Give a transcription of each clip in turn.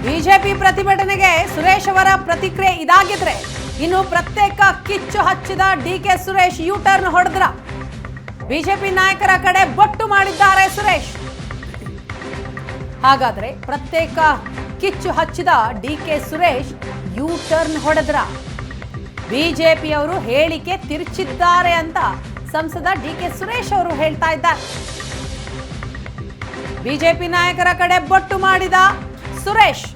BJP ಪ್ರತಿಭಟನೆಗೆ ಸುರೇಶ್ ಅವರ ಪ್ರತಿಕ್ರಿಯೆ ಇದಾಗಿದ್ರೆ ಇನ್ನು ಪ್ರತ್ಯೇಕ ಕಿಚ್ಚು ಹಚ್ಚಿದ ಡಿಕೆ ಸುರೇಶ್ ಯೂ ಟರ್ನ್ ಹೊಡೆದ್ರ ಬಿಜೆಪಿ ನಾಯಕರ ಕಡೆ ಬೊಟ್ಟು ಮಾಡಿದ್ದಾರೆ ಸುರೇಶ್. ಹಾಗಾದ್ರೆ ಪ್ರತ್ಯೇಕ ಕಿಚ್ಚು ಹಚ್ಚಿದ ಡಿಕೆ ಸುರೇಶ್ ಯೂ ಟರ್ನ್ ಹೊಡೆದ್ರ ಬಿಜೆಪಿಯವರು ಹೇಳಿಕೆ ತಿರುಚಿದ್ದಾರೆ ಅಂತ ಸಂಸದ ಡಿಕೆ ಸುರೇಶ್ ಅವರು ಹೇಳ್ತಾ ಇದ್ದಾರೆ. ಬಿಜೆಪಿ ನಾಯಕರ ಕಡೆ ಬೊಟ್ಟು ಮಾಡಿದ ಸುರೇಶ್,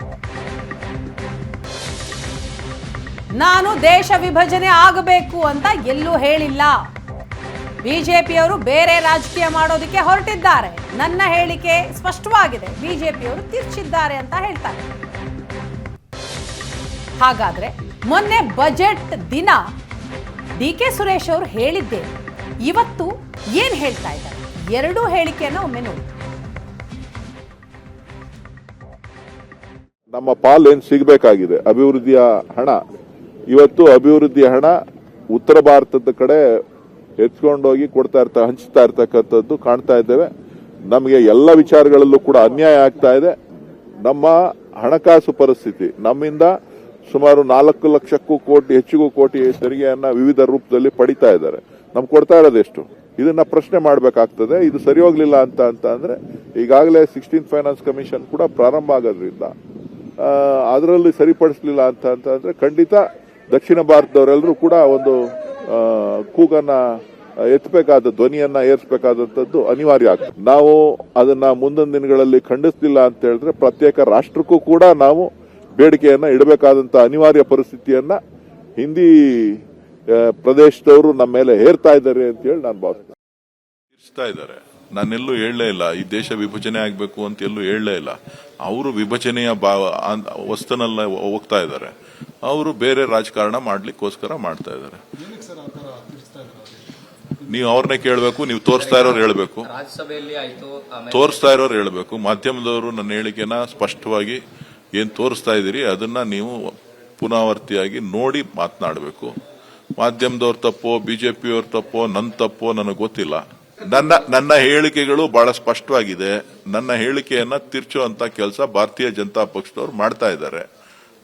ನಾನು ದೇಶ ವಿಭಜನೆ ಆಗಬೇಕು ಅಂತ ಎಲ್ಲೂ ಹೇಳಿಲ್ಲ, ಬಿಜೆಪಿಯವರು ಬೇರೆ ರಾಜಕೀಯ ಮಾಡೋದಕ್ಕೆ ಹೊರಟಿದ್ದಾರೆ, ನನ್ನ ಹೇಳಿಕೆ ಸ್ಪಷ್ಟವಾಗಿದೆ, ಬಿಜೆಪಿಯವರು ತಿರ್ಚಿದ್ದಾರೆ ಅಂತ ಹೇಳ್ತಾರೆ. ಹಾಗಾದ್ರೆ ಮೊನ್ನೆ ಬಜೆಟ್ ದಿನ ಡಿಕೆ ಸುರೇಶ್ ಅವರು ಹೇಳಿದ್ದೆ, ಇವತ್ತು ಏನ್ ಹೇಳ್ತಾ ಇದ್ದಾರೆ? ಎರಡೂ ಹೇಳಿಕೆಯನ್ನು ಒಮ್ಮೆ ನೋಡಿ. ನಮ್ಮ ಪಾಲೇನು ಸಿಗಬೇಕಾಗಿದೆ ಅಭಿವೃದ್ಧಿಯ ಹಣ, ಇವತ್ತು ಅಭಿವೃದ್ಧಿಯ ಹಣ ಉತ್ತರ ಭಾರತದ ಕಡೆ ಎತ್ಕೊಂಡೋಗಿ ಹಂಚ್ತಾ ಇರ್ತಕ್ಕಂಥದ್ದು ಕಾಣ್ತಾ ಇದ್ದೇವೆ. ನಮಗೆ ಎಲ್ಲ ವಿಚಾರಗಳಲ್ಲೂ ಕೂಡ ಅನ್ಯಾಯ ಆಗ್ತಾ ಇದೆ. ನಮ್ಮ ಹಣಕಾಸು ಪರಿಸ್ಥಿತಿ, ನಮ್ಮಿಂದ ಸುಮಾರು 4 ಲಕ್ಷಕ್ಕೂ ಹೆಚ್ಚಿಗೂ ಕೋಟಿ ತೆರಿಗೆಯನ್ನ ವಿವಿಧ ರೂಪದಲ್ಲಿ ಪಡಿತಾ ಇದ್ದಾರೆ. ನಮ್ಗೆ ಕೊಡ್ತಾ ಇರೋದೆಷ್ಟು? ಇದನ್ನ ಪ್ರಶ್ನೆ ಮಾಡಬೇಕಾಗ್ತದೆ. ಇದು ಸರಿ ಹೋಗ್ಲಿಲ್ಲ ಅಂತ ಅಂದ್ರೆ ಈಗಾಗಲೇ 16th ಫೈನಾನ್ಸ್ ಕಮಿಷನ್ ಕೂಡ ಪ್ರಾರಂಭ ಆಗೋದ್ರಿಂದ ಅದರಲ್ಲಿ ಸರಿಪಡಿಸಲಿಲ್ಲ ಅಂತ ಅಂದ್ರೆ ಖಂಡಿತ ದಕ್ಷಿಣ ಭಾರತದವರೆಲ್ಲರೂ ಕೂಡ ಒಂದು ಕೂಗನ್ನ ಎತ್ತಬೇಕಾದ, ಧ್ವನಿಯನ್ನ ಏರಿಸಬೇಕಾದಂತದ್ದು ಅನಿವಾರ್ಯ ಆಗ್ತದೆ. ನಾವು ಅದನ್ನ ಮುಂದಿನ ದಿನಗಳಲ್ಲಿ ಖಂಡಿಸಲಿಲ್ಲ ಅಂತ ಹೇಳಿದ್ರೆ ಪ್ರತ್ಯೇಕ ರಾಷ್ಟ್ರಕ್ಕೂ ಕೂಡ ನಾವು ಬೇಡಿಕೆಯನ್ನ ಇಡಬೇಕಾದಂತ ಅನಿವಾರ್ಯ ಪರಿಸ್ಥಿತಿಯನ್ನ ಹಿಂದಿ ಪ್ರದೇಶದವರು ನಮ್ಮ ಮೇಲೆ ಹೇರ್ತಾ ಇದ್ದಾರೆ ಅಂತ ಹೇಳಿ ನಾನು ಭಾವಿಸ್ತಾ. ನಾನೆಲ್ಲೂ ಹೇಳಲೇ ಇಲ್ಲ ಈ ದೇಶ ವಿಭಜನೆ ಆಗಬೇಕು ಅಂತ ಎಲ್ಲೂ ಹೇಳಲೇ ಇಲ್ಲ. ಅವರು ವಿಭಜನೆಯ ವಸ್ತುನಲ್ಲ ಹೋಗ್ತಾ ಇದ್ದಾರೆ, ಅವರು ಬೇರೆ ರಾಜಕಾರಣ ಮಾಡ್ಲಿಕ್ಕೋಸ್ಕರ ಮಾಡ್ತಾ ಇದ್ದಾರೆ. ನೀವು ಅವ್ರನ್ನೇ ಕೇಳಬೇಕು, ನೀವು ತೋರಿಸ್ತಾ ಇರೋರು ಹೇಳ್ಬೇಕು, ತೋರಿಸ್ತಾ ಇರೋರು ಹೇಳ್ಬೇಕು. ಮಾಧ್ಯಮದವರು ನನ್ನ ಹೇಳಿಕೆನ ಸ್ಪಷ್ಟವಾಗಿ ಏನ್ ತೋರಿಸ್ತಾ ಇದ್ದೀರಿ ಅದನ್ನ ನೀವು ಪುನರಾವರ್ತಿಯಾಗಿ ನೋಡಿ ಮಾತನಾಡಬೇಕು. ಮಾಧ್ಯಮದವ್ರ ತಪ್ಪೋ ಬಿಜೆಪಿಯವ್ರ ತಪ್ಪೋ ನನ್ನ ತಪ್ಪೋ ನನಗೆ ಗೊತ್ತಿಲ್ಲ. ನನ್ನ ಹೇಳಿಕೆಗಳು ಬಹಳ ಸ್ಪಷ್ಟವಾಗಿದೆ. ನನ್ನ ಹೇಳಿಕೆಯನ್ನ ತಿರ್ಚುವಂತ ಕೆಲಸ ಭಾರತೀಯ ಜನತಾ ಪಕ್ಷದವ್ರು ಮಾಡ್ತಾ ಇದ್ದಾರೆ.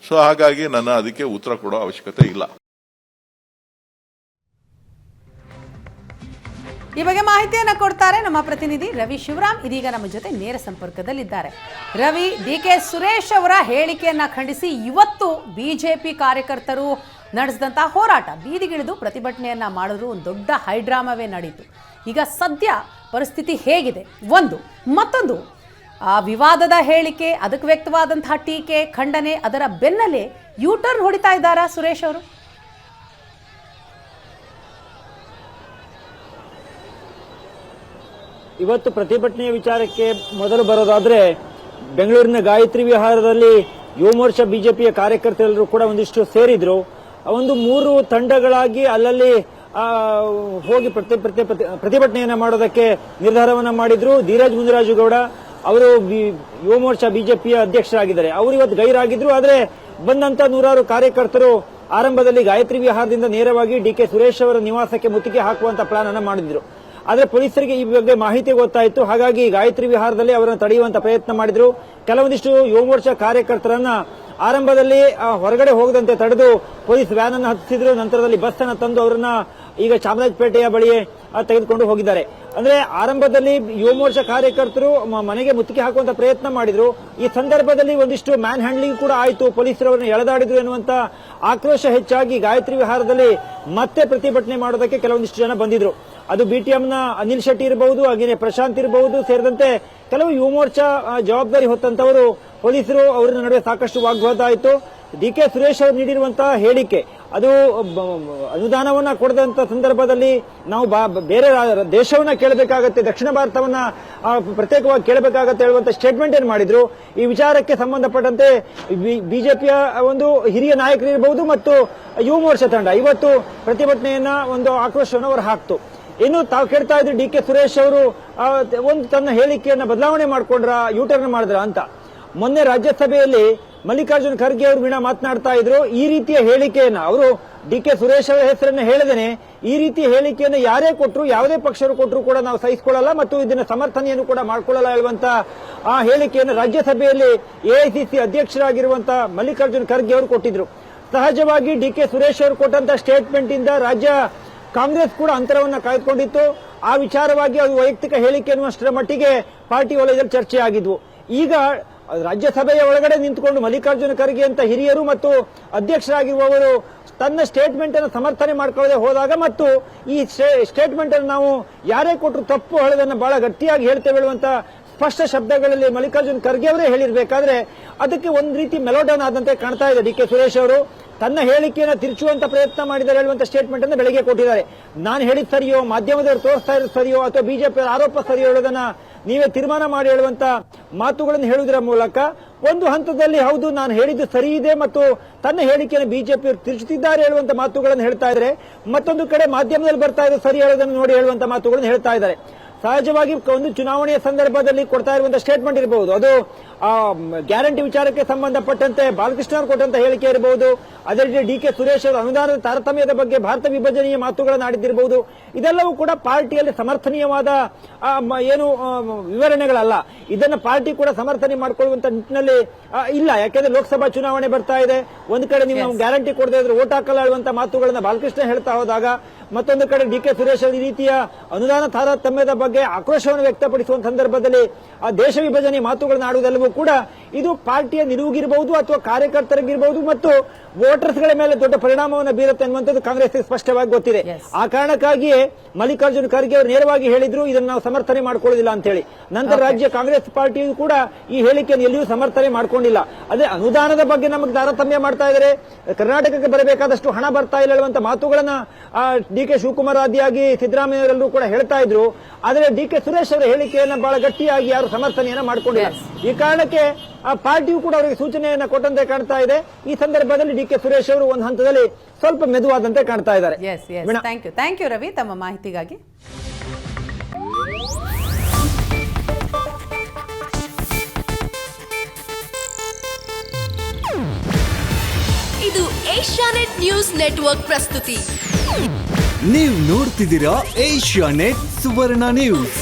ಸೊ ಹಾಗಾಗಿ ನನ್ನ ಅದಕ್ಕೆ ಉತ್ತರ ಕೊಡೋ ಅವಶ್ಯಕತೆ ಇಲ್ಲ. ಈ ಬಗ್ಗೆ ಮಾಹಿತಿಯನ್ನ ಕೊಡ್ತಾರೆ ನಮ್ಮ ಪ್ರತಿನಿಧಿ ರವಿ ಶಿವರಾಮ್. ಇದೀಗ ನಮ್ಮ ಜೊತೆ ನೇರ ಸಂಪರ್ಕದಲ್ಲಿದ್ದಾರೆ. ರವಿ, ಡಿಕೆ ಸುರೇಶ್ ಅವರ ಹೇಳಿಕೆಯನ್ನ ಖಂಡಿಸಿ ಇವತ್ತು ಬಿಜೆಪಿ ಕಾರ್ಯಕರ್ತರು ನಡೆಸಿದಂತಹ ಹೋರಾಟ, ಬೀದಿಗಿಳಿದು ಪ್ರತಿಭಟನೆಯನ್ನ ಮಾಡಿದ್ರು, ಒಂದು ದೊಡ್ಡ ಹೈಡ್ರಾಮವೇ ನಡೀತು. ಈಗ ಸದ್ಯ ಪರಿಸ್ಥಿತಿ ಹೇಗಿದೆ? ಒಂದು, ಮತ್ತೊಂದು ಆ ವಿವಾದದ ಹೇಳಿಕೆ, ಅದಕ್ಕೆ ವ್ಯಕ್ತವಾದಂತಹ ಟೀಕೆ, ಖಂಡನೆ, ಅದರ ಬೆನ್ನಲ್ಲೇ ಯೂ ಟರ್ನ್ ಹೊಡಿತಾ ಇದ್ದಾರಾ ಸುರೇಶ್ ಅವರು? ಇವತ್ತು ಪ್ರತಿಭಟನೆಯ ವಿಚಾರಕ್ಕೆ ಮೊದಲು ಬರೋದಾದ್ರೆ, ಬೆಂಗಳೂರಿನ ಗಾಯತ್ರಿ ವಿಹಾರದಲ್ಲಿ ಯುವ ಮೋರ್ಚಾ ಬಿಜೆಪಿಯ ಕಾರ್ಯಕರ್ತರೆಲ್ಲರೂ ಕೂಡ ಒಂದಿಷ್ಟು ಸೇರಿದ್ರು. ಒಂದು 3 ತಂಡಗಳಾಗಿ ಅಲ್ಲಲ್ಲಿ ಹೋಗಿ ಪ್ರತಿಭಟನೆಯನ್ನ ಮಾಡೋದಕ್ಕೆ ನಿರ್ಧಾರವನ್ನ ಮಾಡಿದ್ರು. ಧೀರಜ್ ಮುನಿರಾಜುಗೌಡ ಅವರು ಯುವ ಮೋರ್ಚಾ ಬಿಜೆಪಿಯ ಅಧ್ಯಕ್ಷರಾಗಿದ್ದಾರೆ. ಅವರು ಇವತ್ತು ಗೈರಾಗಿದ್ರು. ಆದ್ರೆ ಬಂದಂತ 100 ಕಾರ್ಯಕರ್ತರು ಆರಂಭದಲ್ಲಿ ಗಾಯತ್ರಿ ವಿಹಾರದಿಂದ ನೇರವಾಗಿ ಡಿಕೆ ಸುರೇಶ್ ಅವರ ನಿವಾಸಕ್ಕೆ ಮುತ್ತಿಗೆ ಹಾಕುವಂತ ಪ್ಲಾನ್ ಅನ್ನ ಮಾಡಿದ್ರು. ಆದ್ರೆ ಪೊಲೀಸರಿಗೆ ಈ ಬಗ್ಗೆ ಮಾಹಿತಿ ಗೊತ್ತಾಯಿತು. ಹಾಗಾಗಿ ಗಾಯತ್ರಿ ವಿಹಾರದಲ್ಲಿ ಅವರನ್ನು ತಡೆಯುವಂತ ಪ್ರಯತ್ನ ಮಾಡಿದ್ರು. ಕೆಲವೊಂದಿಷ್ಟು ಯುವ ಮೋರ್ಚಾ ಕಾರ್ಯಕರ್ತರನ್ನ ಆರಂಭದಲ್ಲಿ ಹೊರಗಡೆ ಹೋಗದಂತೆ ತಡೆದು ಪೊಲೀಸ್ ವ್ಯಾನ್ ಅನ್ನು ಹತ್ತಿಸಿದ್ರು. ನಂತರದಲ್ಲಿ ಬಸ್ ಅನ್ನು ತಂದು ಅವರನ್ನ ಈಗ ಚಾಮರಾಜಪೇಟೆಯ ಬಳಿ ತೆಗೆದುಕೊಂಡು ಹೋಗಿದ್ದಾರೆ. ಅಂದ್ರೆ ಆರಂಭದಲ್ಲಿ ಯುವ ಮೋರ್ಚಾ ಕಾರ್ಯಕರ್ತರು ಮನೆಗೆ ಮುತ್ತಿಗೆ ಹಾಕುವಂತ ಪ್ರಯತ್ನ ಮಾಡಿದ್ರು. ಈ ಸಂದರ್ಭದಲ್ಲಿ ಒಂದಿಷ್ಟು ಮ್ಯಾನ್ ಹ್ಯಾಂಡ್ಲಿಂಗ್ ಕೂಡ ಆಯಿತು, ಪೊಲೀಸರವರನ್ನು ಎಳೆದಾಡಿದ್ರು ಎನ್ನುವಂತ ಆಕ್ರೋಶ ಹೆಚ್ಚಾಗಿ ಗಾಯತ್ರಿ ವಿಹಾರದಲ್ಲಿ ಮತ್ತೆ ಪ್ರತಿಭಟನೆ ಮಾಡೋದಕ್ಕೆ ಕೆಲವೊಂದಿಷ್ಟು ಜನ ಬಂದಿದ್ರು. ಅದು ಬಿಟಿಎಂನ ಅನಿಲ್ ಶೆಟ್ಟಿ ಇರಬಹುದು, ಹಾಗೆಯೇ ಪ್ರಶಾಂತ್ ಇರಬಹುದು, ಸೇರಿದಂತೆ ಕೆಲವು ಯುವ ಮೋರ್ಚಾ ಜವಾಬ್ದಾರಿ ಹೊತ್ತಂತವರು ಪೊಲೀಸರು ಅವರ ನಡುವೆ ಸಾಕಷ್ಟು ವಾಗ್ವಾದ ಆಯಿತು. ಡಿಕೆ ಸುರೇಶ್ ಅವರು ನೀಡಿರುವಂತಹ ಹೇಳಿಕೆ, ಅದು ಅನುದಾನವನ್ನ ಕೊಡದಂತ ಸಂದರ್ಭದಲ್ಲಿ ನಾವು ಬೇರೆ ದೇಶವನ್ನ ಕೇಳಬೇಕಾಗತ್ತೆ, ದಕ್ಷಿಣ ಭಾರತವನ್ನ ಪ್ರತ್ಯೇಕವಾಗಿ ಕೇಳಬೇಕಾಗತ್ತೆ ಹೇಳುವಂತ ಸ್ಟೇಟ್ಮೆಂಟ್ ಏನ್ ಮಾಡಿದ್ರು. ಈ ವಿಚಾರಕ್ಕೆ ಸಂಬಂಧಪಟ್ಟಂತೆ ಬಿಜೆಪಿಯ ಒಂದು ಹಿರಿಯ ನಾಯಕರಿರಬಹುದು ಮತ್ತು ಯುವ ಮೋರ್ಚಾ ತಂಡ ಇವತ್ತು ಪ್ರತಿಭಟನೆಯನ್ನ ಒಂದು ಆಕ್ರೋಶವನ್ನು ಅವರು ಹಾಕ್ತು. ಇನ್ನು ತಾವು ಕೇಳ್ತಾ ಇದ್ರು ಡಿಕೆ ಸುರೇಶ್ ಅವರು ಒಂದು ತನ್ನ ಹೇಳಿಕೆಯನ್ನ ಬದಲಾವಣೆ ಮಾಡ್ಕೊಂಡ್ರ, ಯೂಟರ್ನ್ ಮಾಡಿದ್ರ ಅಂತ. ಮೊನ್ನೆ ರಾಜ್ಯಸಭೆಯಲ್ಲಿ ಮಲ್ಲಿಕಾರ್ಜುನ್ ಖರ್ಗೆ ಅವರು ವೀಣಾ ಮಾತನಾಡ್ತಾ ಇದ್ರು. ಈ ರೀತಿಯ ಹೇಳಿಕೆಯನ್ನ ಅವರು ಡಿ.ಕೆ. ಸುರೇಶ್ ಅವರ ಹೆಸರನ್ನು ಹೇಳಿದೇನೆ ಈ ರೀತಿ ಹೇಳಿಕೆಯನ್ನು ಯಾರೇ ಕೊಟ್ಟರು, ಯಾವುದೇ ಪಕ್ಷರು ಕೊಟ್ಟರು ಕೂಡ ನಾವು ಸಹಿಸಿಕೊಳ್ಳಲ್ಲ ಮತ್ತು ಇದನ್ನ ಸಮರ್ಥನೆಯನ್ನು ಕೂಡ ಮಾಡಿಕೊಳ್ಳಲ್ಲ ಹೇಳುವಂತ ಆ ಹೇಳಿಕೆಯನ್ನು ರಾಜ್ಯಸಭೆಯಲ್ಲಿ ಎಐಸಿಸಿ ಅಧ್ಯಕ್ಷರಾಗಿರುವಂತಹ ಮಲ್ಲಿಕಾರ್ಜುನ್ ಖರ್ಗೆ ಅವರು ಕೊಟ್ಟಿದ್ರು. ಸಹಜವಾಗಿ ಡಿ.ಕೆ. ಸುರೇಶ್ ಅವರು ಕೊಟ್ಟಂತ ಸ್ಟೇಟ್ಮೆಂಟ್ ಇಂದ ರಾಜ್ಯ ಕಾಂಗ್ರೆಸ್ ಕೂಡ ಅಂತರವನ್ನ ಕಾಯ್ದುಕೊಂಡಿತ್ತು. ಆ ವಿಚಾರವಾಗಿ ಅದು ವೈಯಕ್ತಿಕ ಹೇಳಿಕೆ ಅನ್ನುವಷ್ಟರ ಮಟ್ಟಿಗೆ ಪಾರ್ಟಿ ವಲಯದಲ್ಲಿ ಚರ್ಚೆ ಆಗಿದ್ವು. ಈಗ ರಾಜ್ಯಸಭೆಯ ಒಳಗಡೆ ನಿಂತುಕೊಂಡು ಮಲ್ಲಿಕಾರ್ಜುನ ಖರ್ಗೆ ಅಂತ ಹಿರಿಯರು ಮತ್ತು ಅಧ್ಯಕ್ಷರಾಗಿರುವವರು ತನ್ನ ಸ್ಟೇಟ್ಮೆಂಟ್ ಅನ್ನು ಸಮರ್ಥನೆ ಮಾಡ್ಕೊಳ್ಳದೆ ಹೋದಾಗ ಮತ್ತು ಈ ಸ್ಟೇಟ್ಮೆಂಟ್ ಅನ್ನು ನಾವು ಯಾರೇ ಕೊಟ್ಟರು ತಪ್ಪು ಹೇಳೋದನ್ನ ಬಹಳ ಗಟ್ಟಿಯಾಗಿ ಹೇಳ್ತೇವೆ ಹೇಳುವಂತ ಸ್ಪಷ್ಟ ಶಬ್ದಗಳಲ್ಲಿ ಮಲ್ಲಿಕಾರ್ಜುನ್ ಖರ್ಗೆ ಅವರೇ ಹೇಳಿರ್ಬೇಕಾದ್ರೆ ಅದಕ್ಕೆ ಒಂದ್ ರೀತಿ ಮೆಲೋಡನ್ ಆದಂತೆ ಕಾಣ್ತಾ ಇದೆ. ಡಿ.ಕೆ. ಸುರೇಶ್ ಅವರು ತನ್ನ ಹೇಳಿಕೆಯನ್ನು ತಿರುಚುವಂತ ಪ್ರಯತ್ನ ಮಾಡಿದ್ದಾರೆ ಹೇಳುವಂತ ಸ್ಟೇಟ್ಮೆಂಟ್ ಅನ್ನು ಬೆಳಗ್ಗೆ ಕೊಟ್ಟಿದ್ದಾರೆ. ನಾನು ಹೇಳಿದ್ ಸರಿಯೋ, ಮಾಧ್ಯಮದವರು ತೋರಿಸ್ತಾ ಇರೋದು ಸರಿಯೋ ಅಥವಾ ಬಿಜೆಪಿ ಆರೋಪ ಸರಿಯೋ ಹೇಳೋದನ್ನ ನೀವೇ ತೀರ್ಮಾನ ಮಾಡಿ ಹೇಳುವಂತ ಮಾತುಗಳನ್ನು ಹೇಳುವುದರ ಮೂಲಕ ಒಂದು ಹಂತದಲ್ಲಿ ಹೌದು ನಾನು ಹೇಳಿದ್ದು ಸರಿ ಇದೆ ಮತ್ತು ತನ್ನ ಹೇಳಿಕೆಯನ್ನು ಬಿಜೆಪಿ ತಿರುಚುತ್ತಿದ್ದಾರೆ ಹೇಳುವಂತ ಮಾತುಗಳನ್ನು ಹೇಳ್ತಾ ಇದ್ದಾರೆ. ಮತ್ತೊಂದು ಕಡೆ ಮಾಧ್ಯಮದಲ್ಲಿ ಬರ್ತಾ ಇರೋದು ಸರಿ ಹೇಳೋದನ್ನು ನೋಡಿ ಹೇಳುವಂತ ಮಾತುಗಳನ್ನು ಹೇಳ್ತಾ ಇದ್ದಾರೆ. ಸಹಜವಾಗಿ ಒಂದು ಚುನಾವಣೆಯ ಸಂದರ್ಭದಲ್ಲಿ ಕೊಡ್ತಾ ಇರುವಂತಹ ಸ್ಟೇಟ್ಮೆಂಟ್ ಇರಬಹುದು, ಅದು ಗ್ಯಾರಂಟಿ ವಿಚಾರಕ್ಕೆ ಸಂಬಂಧಪಟ್ಟಂತೆ ಬಾಲಕೃಷ್ಣ ಅವರು ಕೊಟ್ಟಂತ ಹೇಳಿಕೆ ಇರಬಹುದು, ಅದೇ ರೀತಿ ಡಿ.ಕೆ. ಸುರೇಶ್ ಅವರು ಅನುದಾನದ ತಾರತಮ್ಯದ ಬಗ್ಗೆ ಭಾರತ ವಿಭಜನೆಯ ಮಾತುಗಳನ್ನು ಆಡಿದ್ದಿರಬಹುದು. ಇದೆಲ್ಲವೂ ಕೂಡ ಪಾರ್ಟಿಯಲ್ಲಿ ಸಮರ್ಥನೀಯವಾದ ಏನು ವಿವರಣೆಗಳಲ್ಲ. ಇದನ್ನ ಪಾರ್ಟಿ ಕೂಡ ಸಮರ್ಥನೆ ಮಾಡಿಕೊಳ್ಳುವಂತ ನಿಟ್ಟಿನಲ್ಲಿ ಇಲ್ಲ. ಯಾಕೆಂದ್ರೆ ಲೋಕಸಭಾ ಚುನಾವಣೆ ಬರ್ತಾ ಇದೆ, ಒಂದು ಕಡೆ ನೀವು ಗ್ಯಾರಂಟಿ ಕೊಡದೇ ಇದ್ರೆ ಓಟ್ ಹಾಕಲ್ಲ ಹೇಳುವಂತ ಮಾತುಗಳನ್ನ ಬಾಲಕೃಷ್ಣ ಹೇಳ್ತಾ ಹೋದಾಗ, ಮತ್ತೊಂದು ಕಡೆ ಡಿ.ಕೆ. ಸುರೇಶ್ ಈ ರೀತಿಯ ಅನುದಾನ ತಾರತಮ್ಯದ ಬಗ್ಗೆ ಆಕ್ರೋಶವನ್ನು ವ್ಯಕ್ತಪಡಿಸುವ ಸಂದರ್ಭದಲ್ಲಿ ಆ ದೇಶ ವಿಭಜನೆ ಮಾತುಗಳನ್ನು ಆಡುವುದೆಲ್ಲವೂ ಕೂಡ ಇದು ಪಾರ್ಟಿಯ ನಿಲುವಿಗಿರಬಹುದು ಅಥವಾ ಕಾರ್ಯಕರ್ತರಿಗಿರಬಹುದು ಮತ್ತು ವೋಟರ್ಸ್ಗಳ ಮೇಲೆ ದೊಡ್ಡ ಪರಿಣಾಮವನ್ನು ಬೀರುತ್ತೆ ಅನ್ನುವಂಥದ್ದು ಕಾಂಗ್ರೆಸ್ಗೆ ಸ್ಪಷ್ಟವಾಗಿ ಗೊತ್ತಿದೆ. ಆ ಕಾರಣಕ್ಕಾಗಿಯೇ ಮಲ್ಲಿಕಾರ್ಜುನ್ ಖರ್ಗೆ ಅವರು ನೇರವಾಗಿ ಹೇಳಿದ್ರು ಇದನ್ನು ನಾವು ಸಮರ್ಥನೆ ಮಾಡ್ಕೊಳ್ಳೋದಿಲ್ಲ ಅಂತ ಹೇಳಿ. ನಂತರ ರಾಜ್ಯ ಕಾಂಗ್ರೆಸ್ ಪಾರ್ಟಿಯು ಕೂಡ ಈ ಹೇಳಿಕೆಯನ್ನು ಎಲ್ಲಿಯೂ ಸಮರ್ಥನೆ ಮಾಡ್ಕೊಂಡಿಲ್ಲ. ಅದೇ ಅನುದಾನದ ಬಗ್ಗೆ ನಮಗೆ ತಾರತಮ್ಯ ಮಾಡ್ತಾ ಇದ್ದಾರೆ, ಕರ್ನಾಟಕಕ್ಕೆ ಬರಬೇಕಾದಷ್ಟು ಹಣ ಬರ್ತಾ ಇಲ್ಲ ಹೇಳುವಂತ ಮಾತುಗಳನ್ನ ಡಿ.ಕೆ. ಶಿವಕುಮಾರ್ ಆದಿಯಾಗಿ ಸಿದ್ದರಾಮಯ್ಯವರೆಲ್ಲರೂ ಕೂಡ ಹೇಳ್ತಾ ಇದ್ರು. ಆದರೆ ಡಿ.ಕೆ. ಸುರೇಶ್ ಅವರ ಹೇಳಿಕೆಯನ್ನು ಬಹಳ ಗಟ್ಟಿಯಾಗಿ ಯಾರು ಸಮರ್ಥನೆಯನ್ನ ಮಾಡಿಕೊಂಡಿಲ್ಲ. ಈ ಕಾರಣಕ್ಕೆ ಆ ಪಾರ್ಟಿಯು ಕೂಡ ಅವರಿಗೆ ಸೂಚನೆಯನ್ನ ಕೊಟ್ಟಂತೆ ಕಾಣ್ತಾ ಇದೆ. ಈ ಸಂದರ್ಭದಲ್ಲಿ ಡಿ.ಕೆ. ಸುರೇಶ್ ಅವರು ಒಂದು ಹಂತದಲ್ಲಿ ಸ್ವಲ್ಪ ಮೆದುವಾದಂತೆ ಕಾಣ್ತಾ ಇದ್ದಾರೆ. ಥ್ಯಾಂಕ್ ಯು ರವಿ, ತಮ್ಮ ಮಾಹಿತಿಗಾಗಿ. ಇದು ಏಷ್ಯಾನೆಟ್ ನ್ಯೂಸ್ ನೆಟ್ವರ್ಕ್ ಪ್ರಸ್ತುತಿ. ನೀವು ನೋಡ್ತಿದ್ದೀರಾ ಏಷ್ಯಾನೆಟ್ ಸುವರ್ಣ ನ್ಯೂಸ್.